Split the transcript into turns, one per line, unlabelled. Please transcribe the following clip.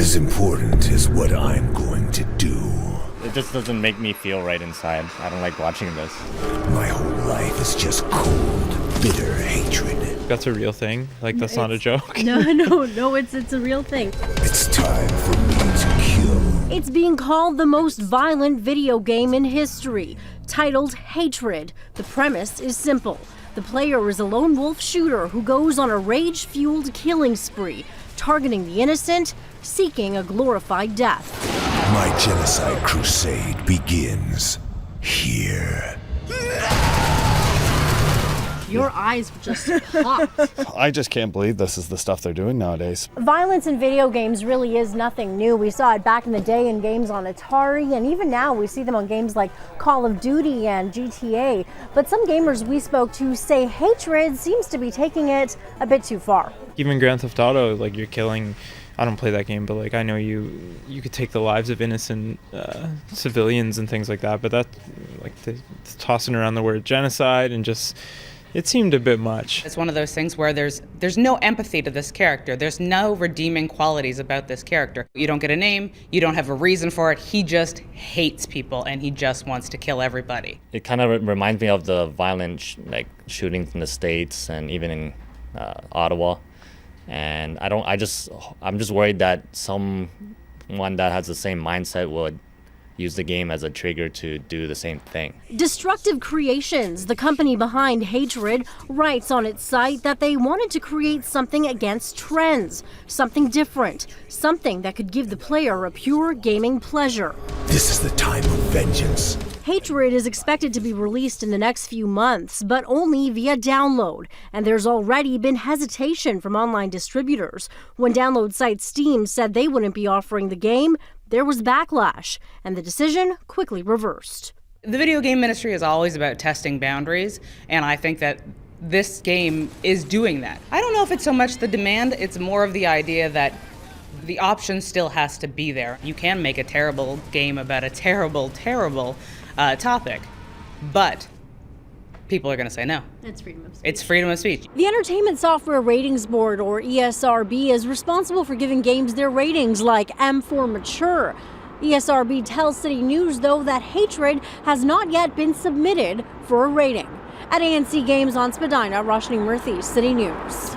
as important as what I'm going to do.
It just doesn't make me feel right inside. I don't like watching this.
My whole life is just cold, bitter hatred.
That's a real thing? Like, that's not a joke?
No, it's a real thing.
It's time for me to kill.
It's being called the most violent video game in history. Titled Hatred, the premise is simple. The player is a lone wolf shooter who goes on a rage-fueled killing spree, targeting the innocent, seeking a glorified death.
My genocide crusade begins here.
Your eyes just popped.
I just can't believe this is the stuff they're doing nowadays.
Violence in video games really is nothing new. We saw it back in the day in games on Atari, and even now we see them on games like Call of Duty and GTA. But some gamers we spoke to say Hatred seems to be taking it a bit too far.
Even Grand Theft Auto, like, you're killing... I don't play that game, but like I know you could take the lives of innocent civilians and things like that. But that, like, tossing around the word genocide and just, it seemed a bit much.
It's one of those things where there's no empathy to this character. There's no redeeming qualities about this character. You don't get a name, you don't have a reason for it. He just hates people and he just wants to kill everybody.
It kind of reminds me of the violent shootings in the States and even in Ottawa. And I'm just worried that someone that has the same mindset would use the game as a trigger to do the same thing.
Destructive Creations, the company behind Hatred, writes on its site that they wanted to create something against trends, something different, something that could give the player a pure gaming pleasure.
This is the time of vengeance.
Hatred is expected to be released in the next few months, but only via download. And there's already been hesitation from online distributors. When download site Steam said they wouldn't be offering the game, there was backlash, and the decision quickly reversed.
The video game industry is always about testing boundaries, and I think that this game is doing that. I don't know if it's so much the demand, it's more of the idea that the option still has to be there. You can make a terrible game about a terrible topic, but people are going to say no.
It's freedom of speech.
It's freedom of speech.
The Entertainment Software Ratings Board, or ESRB, is responsible for giving games their ratings like M for mature. ESRB tells CityNews, though, that Hatred has not yet been submitted for a rating. At ANC Games on Spadina, Roshni Murthy, CityNews.